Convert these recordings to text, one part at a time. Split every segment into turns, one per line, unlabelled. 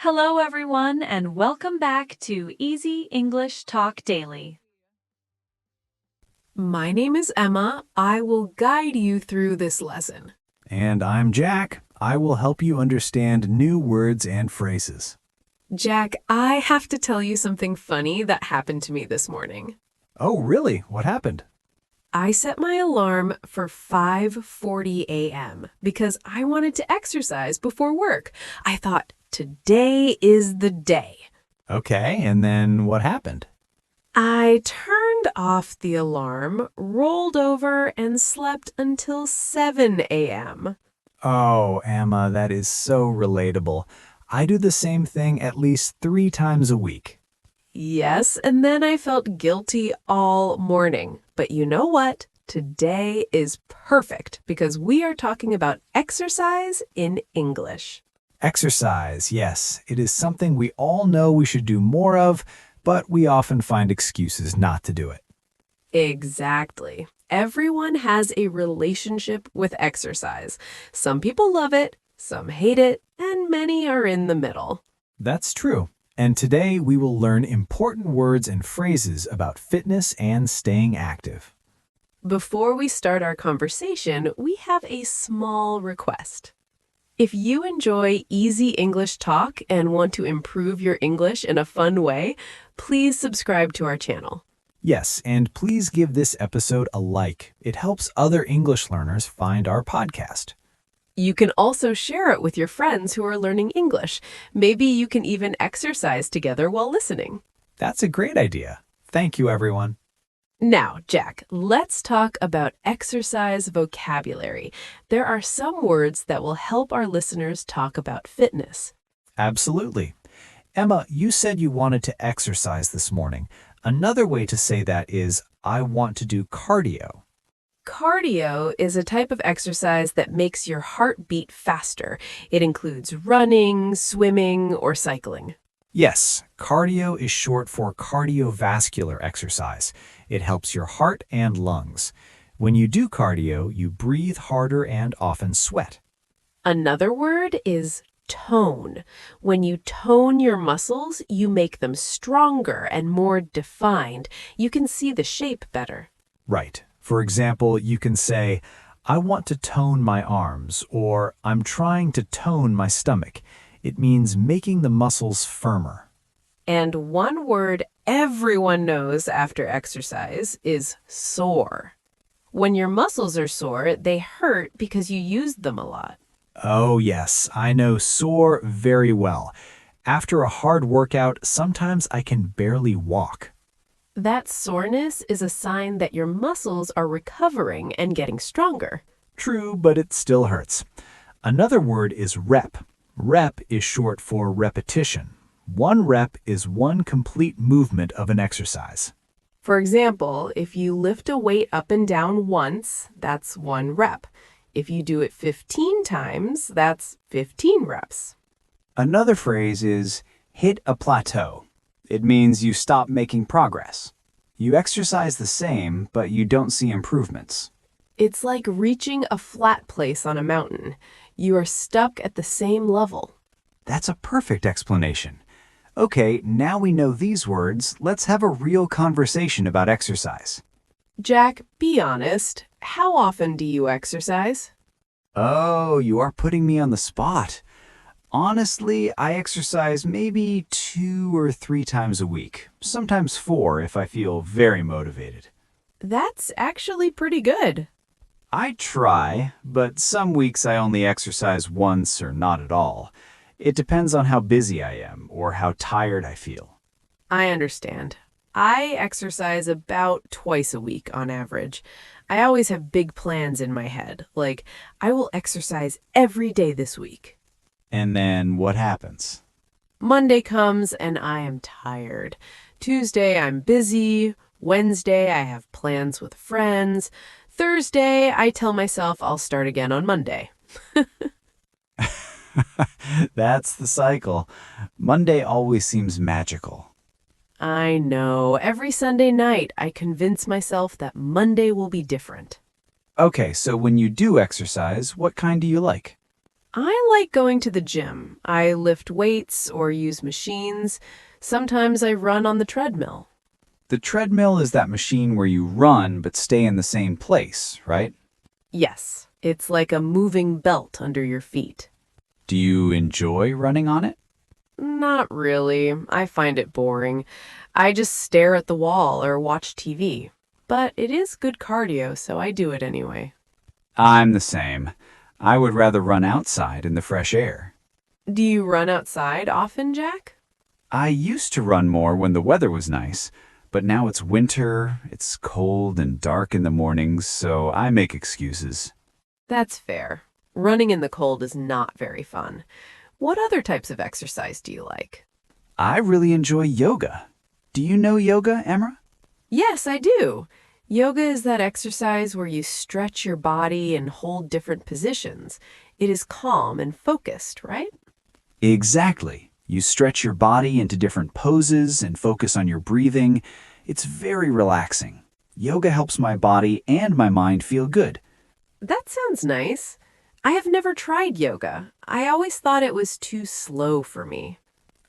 Hello, everyone, and welcome back to Easy English Talk Daily.
My name is Emma. I will guide you through this lesson.
And I'm Jack. I will help you understand new words and phrases.
Jack, I have to tell you something funny that happened to me this morning.
Oh, really? What happened?
I set my alarm for 5:40 a.m. because I wanted to exercise before work. I thought, today is the day.
Okay, and then what happened?
I turned off the alarm, rolled over, and slept until 7 a.m.
Oh, Emma, that is so relatable. I do the same thing at least 3 times a week.
Yes, and then I felt guilty all morning. But you know what? Today is perfect because we are talking about exercise in English.
Exercise, yes. It is something we all know we should do more of, but we often find excuses not to do it.
Exactly. Everyone has a relationship with exercise. Some people love it, some hate it, and many are in the middle.
That's true. And today we will learn important words and phrases about fitness and staying active.
Before we start our conversation, we have a small request. If you enjoy easy English talk and want to improve your English in a fun way, please subscribe to our channel.
Yes, and please give this episode a like. It helps other English learners find our podcast.
You can also share it with your friends who are learning English. Maybe you can even exercise together while listening.
That's a great idea. Thank you, everyone.
Now, Jack, let's talk about exercise vocabulary. There are some words that will help our listeners talk about fitness.
Absolutely. Emma, you said you wanted to exercise this morning. Another way to say that is, I want to do cardio.
Cardio is a type of exercise that makes your heart beat faster. It includes running, swimming, or cycling.
Yes, cardio is short for cardiovascular exercise. It helps your heart and lungs. When you do cardio, you breathe harder and often sweat.
Another word is tone. When you tone your muscles, you make them stronger and more defined. You can see the shape better.
Right. For example, you can say, I want to tone my arms, or I'm trying to tone my stomach. It means making the muscles firmer.
And one word everyone knows after exercise is sore. When your muscles are sore, they hurt because you used them a lot.
Oh yes, I know sore very well. After a hard workout, sometimes I can barely walk.
That soreness is a sign that your muscles are recovering and getting stronger.
True, but it still hurts. Another word is rep. Rep is short for repetition. 1 rep is 1 complete movement of an exercise.
For example, if you lift a weight up and down once, that's 1 rep. If you do it 15 times, that's 15 reps.
Another phrase is hit a plateau. It means you stop making progress. You exercise the same, but you don't see improvements.
It's like reaching a flat place on a mountain. You are stuck at the same level.
That's a perfect explanation. Okay, now we know these words, let's have a real conversation about exercise.
Jack, be honest. How often do you exercise?
Oh, you are putting me on the spot. Honestly, I exercise maybe 2 or 3 times a week, sometimes 4 if I feel very motivated.
That's actually pretty good.
I try, but some weeks I only exercise once or not at all. It depends on how busy I am or how tired I feel.
I understand. I exercise about twice a week on average. I always have big plans in my head, like I will exercise every day this week.
And then what happens?
Monday comes and I am tired. Tuesday I'm busy. Wednesday I have plans with friends. Thursday I tell myself I'll start again on Monday.
That's the cycle. Monday always seems magical.
I know. Every Sunday night I convince myself that Monday will be different.
Okay, so when you do exercise, what kind do you like?
I like going to the gym. I lift weights or use machines. Sometimes I run on the treadmill.
The treadmill is that machine where you run but stay in the same place, right?
Yes, it's like a moving belt under your feet.
Do you enjoy running on it?
Not really. I find it boring. I just stare at the wall or watch TV. But it is good cardio, so I do it anyway.
I'm the same. I would rather run outside in the fresh air.
Do you run outside often, Jack?
I used to run more when the weather was nice, but now it's winter, it's cold and dark in the mornings, so I make excuses.
That's fair. Running in the cold is not very fun. What other types of exercise do you like?
I really enjoy yoga. Do you know yoga, Emra?
Yes, I do. Yoga is that exercise where you stretch your body and hold different positions. It is calm and focused, right?
Exactly. You stretch your body into different poses and focus on your breathing. It's very relaxing. Yoga helps my body and my mind feel good.
That sounds nice. I have never tried yoga. I always thought it was too slow for me.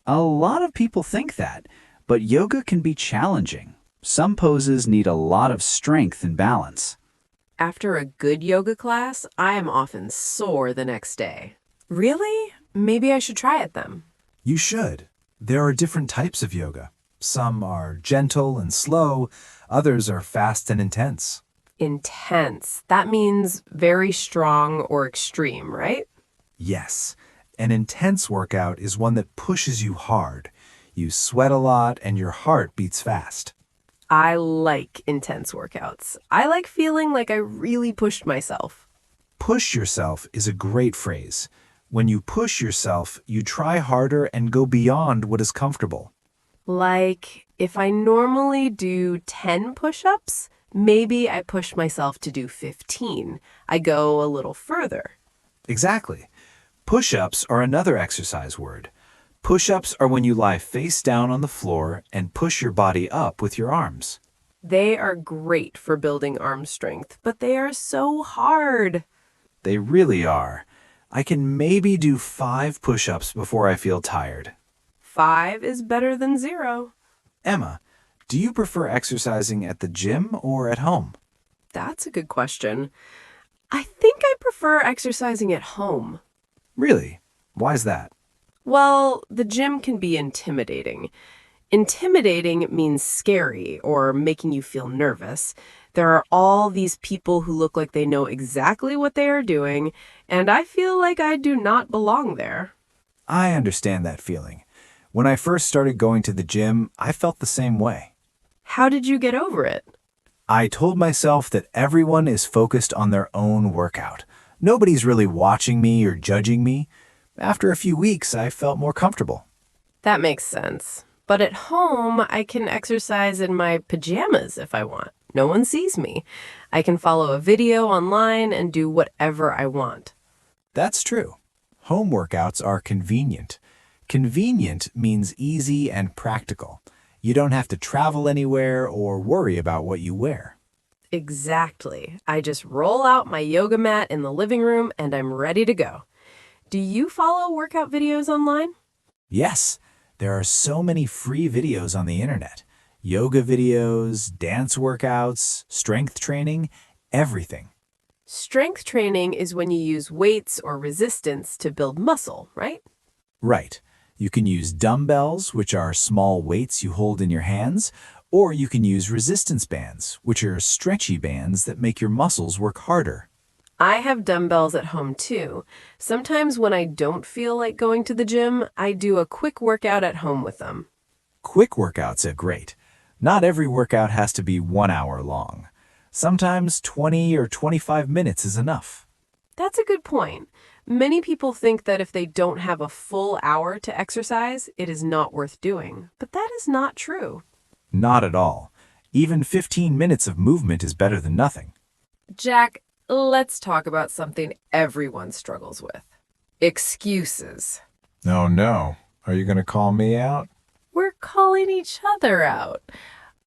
A lot of people think that, but yoga can be challenging. Some poses need a lot of strength and balance.
After a good yoga class, I am often sore the next day. Really? Maybe I should try it then.
You should. There are different types of yoga. Some are gentle and slow, others are fast and intense.
Intense. That means very strong or extreme, right?
Yes, an intense workout is one that pushes you hard. You sweat a lot and your heart beats fast.
I like intense workouts. I like feeling like I really pushed myself.
Push yourself is a great phrase. When you push yourself, you try harder and go beyond what is comfortable.
Like, if I normally do 10 push-ups, maybe I push myself to do 15. I go a little further.
Exactly. Push-ups are another exercise word. Push-ups are when you lie face down on the floor and push your body up with your arms.
They are great for building arm strength, but they are so hard.
They really are. I can maybe do 5 push-ups before I feel tired.
5 is better than 0.
Emma, do you prefer exercising at the gym or at home?
That's a good question. I think I prefer exercising at home.
Really? Why's that?
Well, the gym can be intimidating. Intimidating means scary or making you feel nervous. There are all these people who look like they know exactly what they are doing, and I feel like I do not belong there.
I understand that feeling. When I first started going to the gym, I felt the same way.
How did you get over it?
I told myself that everyone is focused on their own workout. Nobody's really watching me or judging me. After a few weeks, I felt more comfortable.
That makes sense. But at home, I can exercise in my pajamas if I want. No one sees me. I can follow a video online and do whatever I want.
That's true. Home workouts are convenient. Convenient means easy and practical. You don't have to travel anywhere or worry about what you wear.
Exactly. I just roll out my yoga mat in the living room and I'm ready to go. Do you follow workout videos online?
Yes, there are so many free videos on the internet. Yoga videos, dance workouts, strength training, everything.
Strength training is when you use weights or resistance to build muscle, right?
Right. You can use dumbbells, which are small weights you hold in your hands, or you can use resistance bands, which are stretchy bands that make your muscles work harder.
I have dumbbells at home too. Sometimes when I don't feel like going to the gym, I do a quick workout at home with them.
Quick workouts are great. Not every workout has to be 1 hour long. Sometimes 20 or 25 minutes is enough.
That's a good point. Many people think that if they don't have a full hour to exercise, it is not worth doing. But that is not true.
Not at all. Even 15 minutes of movement is better than nothing.
Jack, let's talk about something everyone struggles with. Excuses.
Oh no. Are you going to call me out?
We're calling each other out.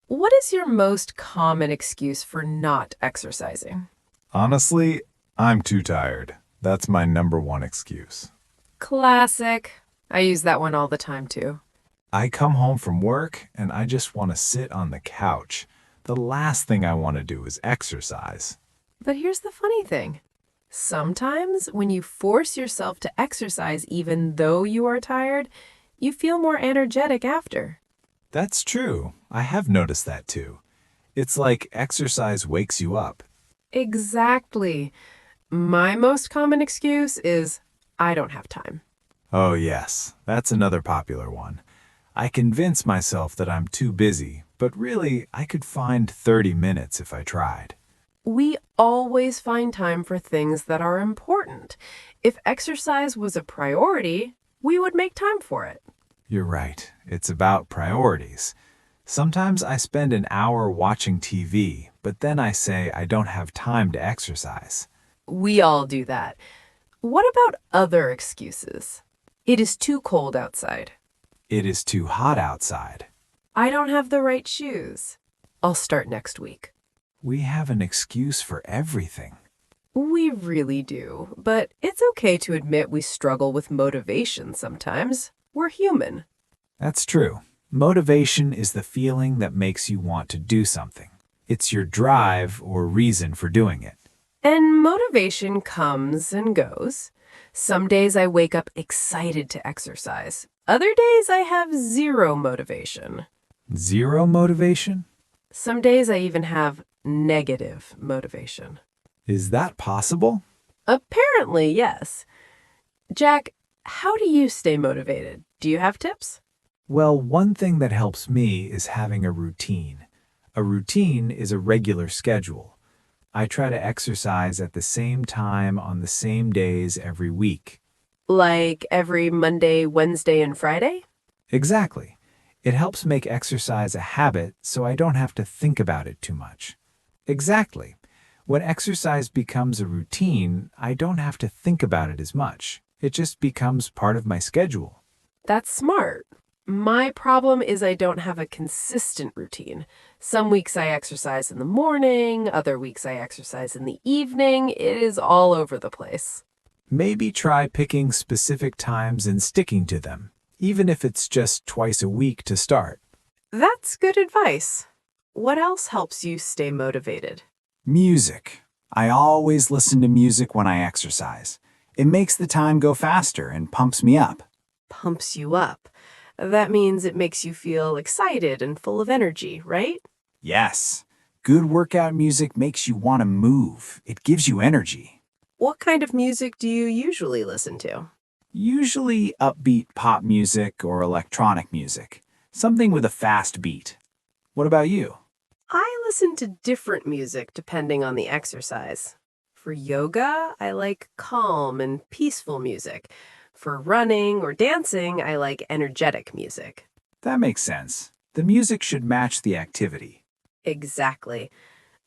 What is your most common excuse for not exercising?
Honestly, I'm too tired. That's my number one excuse.
Classic. I use that one all the time too.
I come home from work and I just want to sit on the couch. The last thing I want to do is exercise.
But here's the funny thing. Sometimes when you force yourself to exercise even though you are tired, you feel more energetic after.
That's true. I have noticed that too. It's like exercise wakes you up.
Exactly. My most common excuse is I don't have time.
Oh, yes, that's another popular one. I convince myself that I'm too busy, but really, I could find 30 minutes if I tried.
We always find time for things that are important. If exercise was a priority, we would make time for it.
You're right. It's about priorities. Sometimes I spend an hour watching TV, but then I say I don't have time to exercise.
We all do that. What about other excuses? It is too cold outside.
It is too hot outside.
I don't have the right shoes. I'll start next week.
We have an excuse for everything.
We really do, but it's okay to admit we struggle with motivation sometimes. We're human.
That's true. Motivation is the feeling that makes you want to do something. It's your drive or reason for doing it.
And motivation comes and goes. Some days I wake up excited to exercise. Other days I have zero motivation.
Zero motivation?
Some days I even have negative motivation.
Is that possible?
Apparently, yes. Jack, how do you stay motivated? Do you have tips?
Well, one thing that helps me is having a routine. A routine is a regular schedule. I try to exercise at the same time on the same days every week.
Like every Monday, Wednesday, and Friday?
Exactly. It helps make exercise a habit so I don't have to think about it too much. Exactly. When exercise becomes a routine, I don't have to think about it as much. It just becomes part of my schedule.
That's smart. My problem is I don't have a consistent routine. Some weeks I exercise in the morning, other weeks I exercise in the evening. It is all over the place.
Maybe try picking specific times and sticking to them, even if it's just twice a week to start.
That's good advice. What else helps you stay motivated?
Music. I always listen to music when I exercise. It makes the time go faster and pumps me up.
Pumps you up. That means it makes you feel excited and full of energy, right?
Yes. Good workout music makes you want to move. It gives you energy.
What kind of music do you usually listen to?
Usually upbeat pop music or electronic music. Something with a fast beat. What about you?
I listen to different music depending on the exercise. For yoga, I like calm and peaceful music. For running or dancing, I like energetic music.
That makes sense. The music should match the activity.
Exactly.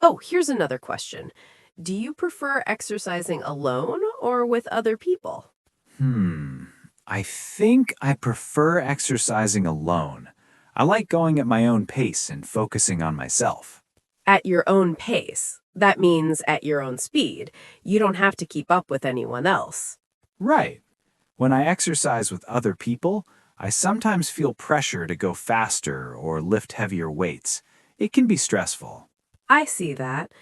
Oh, here's another question. Do you prefer exercising alone or with other people?
I think I prefer exercising alone. I like going at my own pace and focusing on myself.
At your own pace. That means at your own speed. You don't have to keep up with anyone else.
Right. When I exercise with other people, I sometimes feel pressure to go faster or lift heavier weights. It can be stressful.
I see that.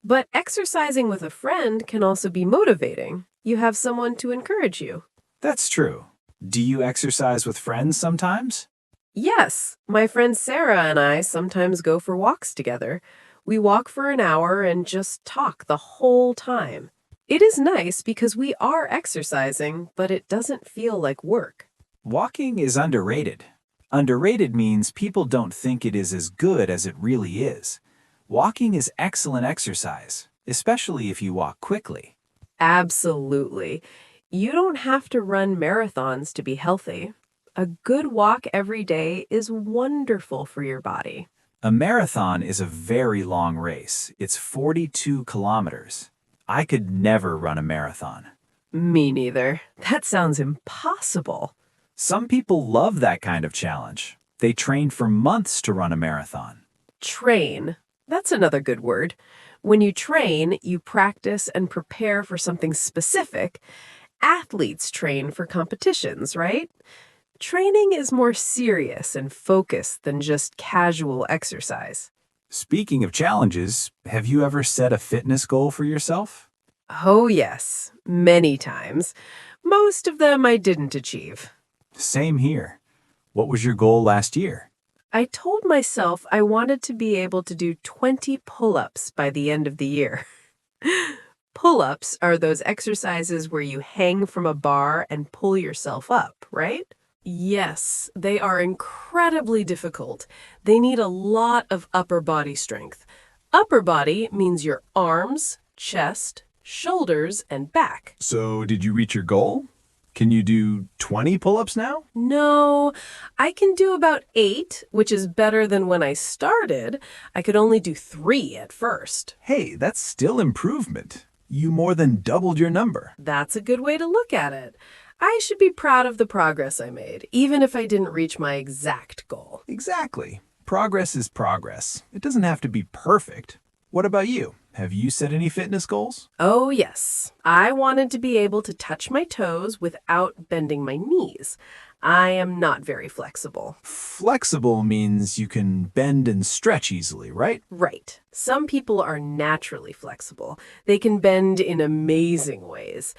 But exercising with a friend can also be motivating. You have someone to encourage you.
That's true. Do you exercise with friends sometimes?
Yes, my friend Sarah and I sometimes go for walks together. We walk for an hour and just talk the whole time. It is nice because we are exercising, but it doesn't feel like work.
Walking is underrated. Underrated means people don't think it is as good as it really is. Walking is excellent exercise, especially if you walk quickly.
Absolutely. You don't have to run marathons to be healthy. A good walk every day is wonderful for your body.
A marathon is a very long race. It's 42 kilometers. I could never run a marathon.
Me neither. That sounds impossible.
Some people love that kind of challenge. They train for months to run a marathon.
Train. That's another good word. When you train, you practice and prepare for something specific. Athletes train for competitions, right? Training is more serious and focused than just casual exercise.
Speaking of challenges, have you ever set a fitness goal for yourself?
Oh, yes, many times. Most of them I didn't achieve.
Same here. What was your goal last year?
I told myself I wanted to be able to do 20 pull-ups by the end of the year. Pull-ups are those exercises where you hang from a bar and pull yourself up, right? Yes, they are incredibly difficult. They need a lot of upper body strength. Upper body means your arms, chest, shoulders, and back.
So, did you reach your goal? Can you do 20 pull-ups now?
No, I can do about 8, which is better than when I started. I could only do 3 at first.
Hey, that's still improvement. You more than doubled your number.
That's a good way to look at it. I should be proud of the progress I made, even if I didn't reach my exact goal.
Exactly. Progress is progress. It doesn't have to be perfect. What about you? Have you set any fitness goals?
Oh, yes. I wanted to be able to touch my toes without bending my knees. I am not very flexible.
Flexible means you can bend and stretch easily, right?
Right. Some people are naturally flexible. They can bend in amazing ways.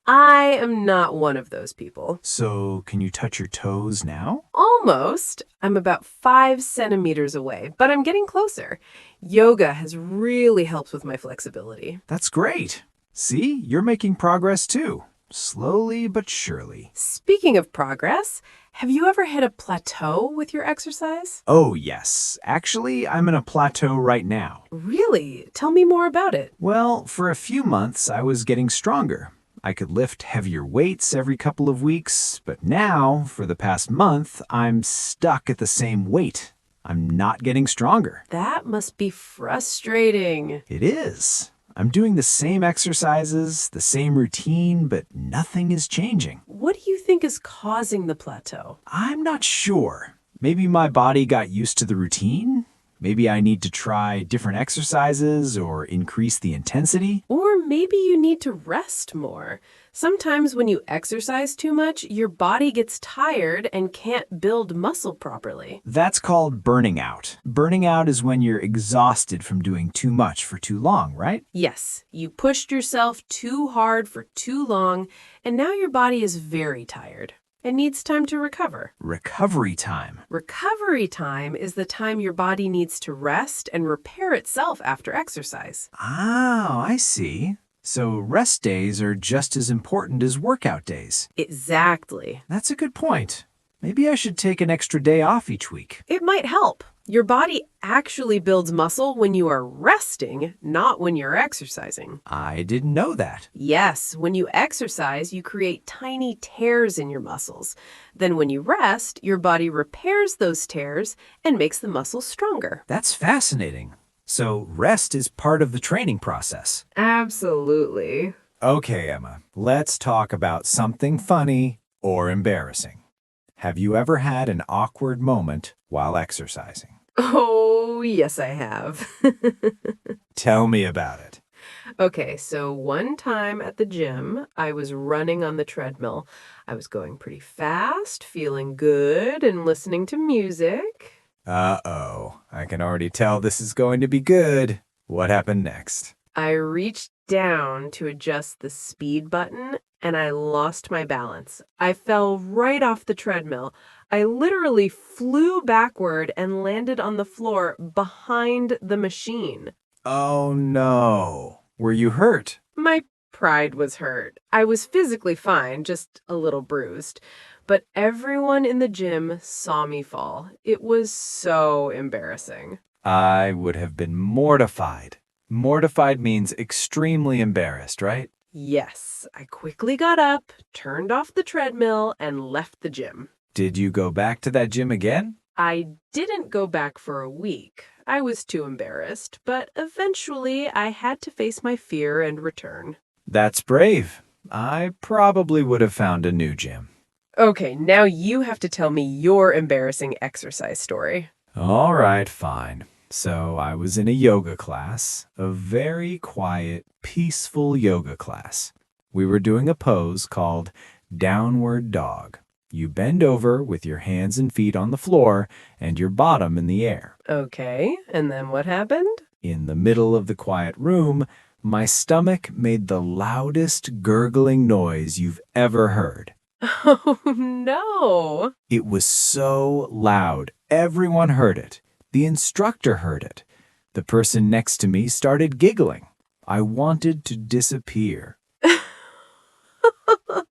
I am not one of those people.
So, can you touch your toes now?
Almost. I'm about 5 centimeters away, but I'm getting closer. Yoga has really helped with my flexibility.
That's great. See, you're making progress too. Slowly but surely.
Speaking of progress, have you ever hit a plateau with your exercise?
Oh, yes. Actually, I'm in a plateau right now.
Really? Tell me more about it.
Well, for a few months, I was getting stronger. I could lift heavier weights every couple of weeks, but now, for the past month, I'm stuck at the same weight. I'm not getting stronger.
That must be frustrating.
It is. I'm doing the same exercises, the same routine, but nothing is changing.
What do you think is causing the plateau?
I'm not sure. Maybe my body got used to the routine? Maybe I need to try different exercises or increase the intensity?
Or maybe you need to rest more. Sometimes when you exercise too much, your body gets tired and can't build muscle properly.
That's called burning out. Burning out is when you're exhausted from doing too much for too long, right?
Yes, you pushed yourself too hard for too long, and now your body is very tired. It needs time to recover.
Recovery time.
Recovery time is the time your body needs to rest and repair itself after exercise.
Oh, I see. So rest days are just as important as workout days.
Exactly.
That's a good point. Maybe I should take an extra day off each week.
It might help. Your body actually builds muscle when you are resting, not when you're exercising.
I didn't know that.
Yes, when you exercise, you create tiny tears in your muscles. Then when you rest, your body repairs those tears and makes the muscles stronger.
That's fascinating. So rest is part of the training process.
Absolutely.
Okay, Emma, let's talk about something funny or embarrassing. Have you ever had an awkward moment while exercising?
Oh, yes, I have.
Tell me about it.
Okay, so one time at the gym, I was running on the treadmill. I was going pretty fast, feeling good, and listening to music.
Uh-oh, I can already tell this is going to be good. What happened next?
I reached down to adjust the speed button, and I lost my balance. I fell right off the treadmill. I literally flew backward and landed on the floor behind the machine.
Oh no. Were you hurt?
My pride was hurt. I was physically fine, just a little bruised. But everyone in the gym saw me fall. It was so embarrassing.
I would have been mortified. Mortified means extremely embarrassed, right?
Yes, I quickly got up, turned off the treadmill, and left the gym.
Did you go back to that gym again?
I didn't go back for a week. I was too embarrassed, but eventually I had to face my fear and return.
That's brave. I probably would have found a new gym.
Okay, now you have to tell me your embarrassing exercise story.
All right, fine.
So I was in a yoga class, a very quiet, peaceful yoga class. We were doing a pose called downward dog. You bend over with your hands and feet on the floor and your bottom in the air.
Okay, and then what happened?
In the middle of the quiet room, my stomach made the loudest gurgling noise you've ever heard.
Oh, no.
It was so loud, everyone heard it. The instructor heard it. The person next to me started giggling. I wanted to disappear.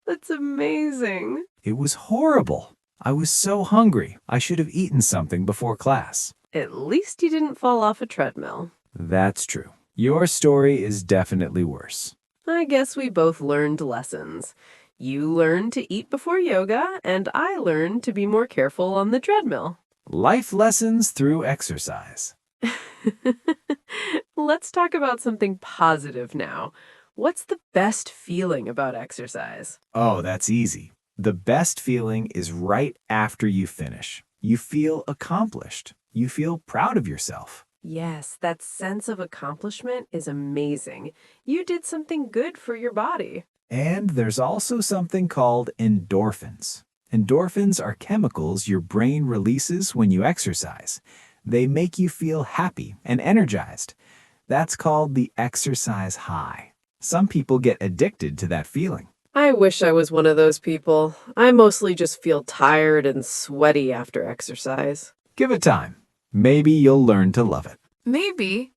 That's amazing.
It was horrible. I was so hungry. I should have eaten something before class.
At least you didn't fall off a treadmill.
That's true. Your story is definitely worse.
I guess we both learned lessons. You learned to eat before yoga, and I learned to be more careful on the treadmill.
Life lessons through exercise.
Let's talk about something positive now. What's the best feeling about exercise?
Oh, that's easy. The best feeling is right after you finish. You feel accomplished. You feel proud of yourself.
Yes, that sense of accomplishment is amazing. You did something good for your body.
And there's also something called endorphins. Endorphins are chemicals your brain releases when you exercise. They make you feel happy and energized. That's called the exercise high. Some people get addicted to that feeling.
I wish I was one of those people. I mostly just feel tired and sweaty after exercise.
Give it time. Maybe you'll learn to love it.
Maybe.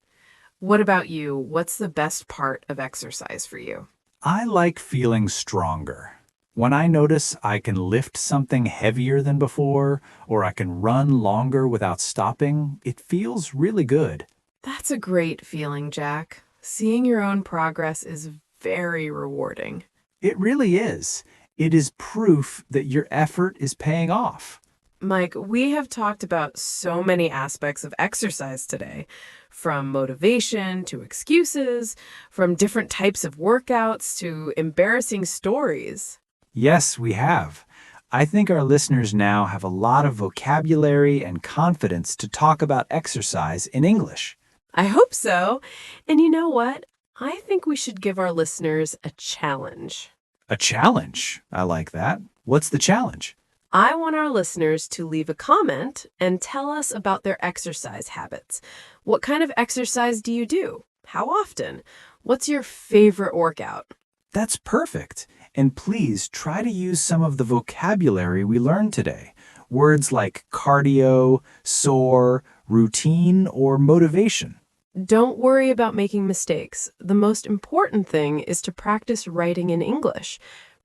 What about you? What's the best part of exercise for you?
I like feeling stronger. When I notice I can lift something heavier than before, or I can run longer without stopping, it feels really good.
That's a great feeling, Jack. Seeing your own progress is very rewarding.
It really is. It is proof that your effort is paying off.
Mike, we have talked about so many aspects of exercise today, from motivation to excuses, from different types of workouts to embarrassing stories.
Yes, we have. I think our listeners now have a lot of vocabulary and confidence to talk about exercise in English.
I hope so. And you know what? I think we should give our listeners a challenge.
A challenge? I like that. What's the challenge?
I want our listeners to leave a comment and tell us about their exercise habits. What kind of exercise do you do? How often? What's your favorite workout?
That's perfect. And please try to use some of the vocabulary we learned today. Words like cardio, sore, routine, or motivation.
Don't worry about making mistakes. The most important thing is to practice writing in English.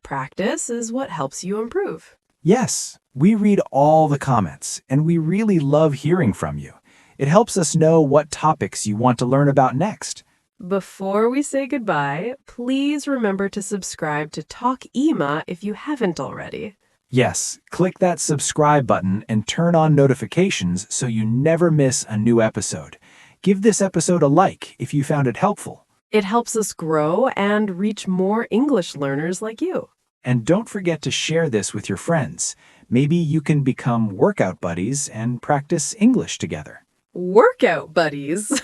Practice is what helps you improve.
Yes, we read all the comments, and we really love hearing from you. It helps us know what topics you want to learn about next.
Before we say goodbye, please remember to subscribe to Talk EMA if you haven't already.
Yes, click that subscribe button and turn on notifications so you never miss a new episode. Give this episode a like if you found it helpful.
It helps us grow and reach more English learners like you.
And don't forget to share this with your friends. Maybe you can become workout buddies and practice English together.
Workout buddies.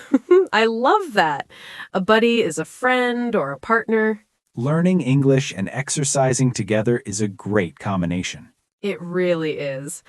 I love that. A buddy is a friend or a partner.
Learning English and exercising together is a great combination.
It really is.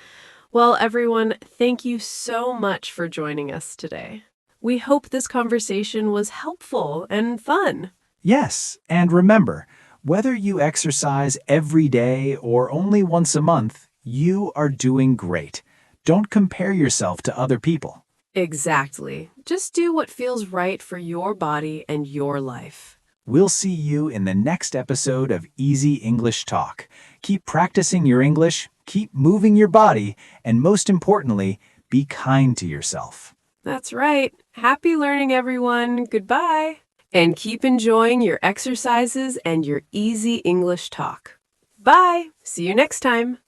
Well, everyone, thank you so much for joining us today. We hope this conversation was helpful and fun.
Yes, and remember, whether you exercise every day or only once a month, you are doing great. Don't compare yourself to other people.
Exactly. Just do what feels right for your body and your life.
We'll see you in the next episode of Easy English Talk. Keep practicing your English, keep moving your body, and most importantly, be kind to yourself.
That's right. Happy learning, everyone. Goodbye. And keep enjoying your exercises and your easy English talk. Bye. See you next time.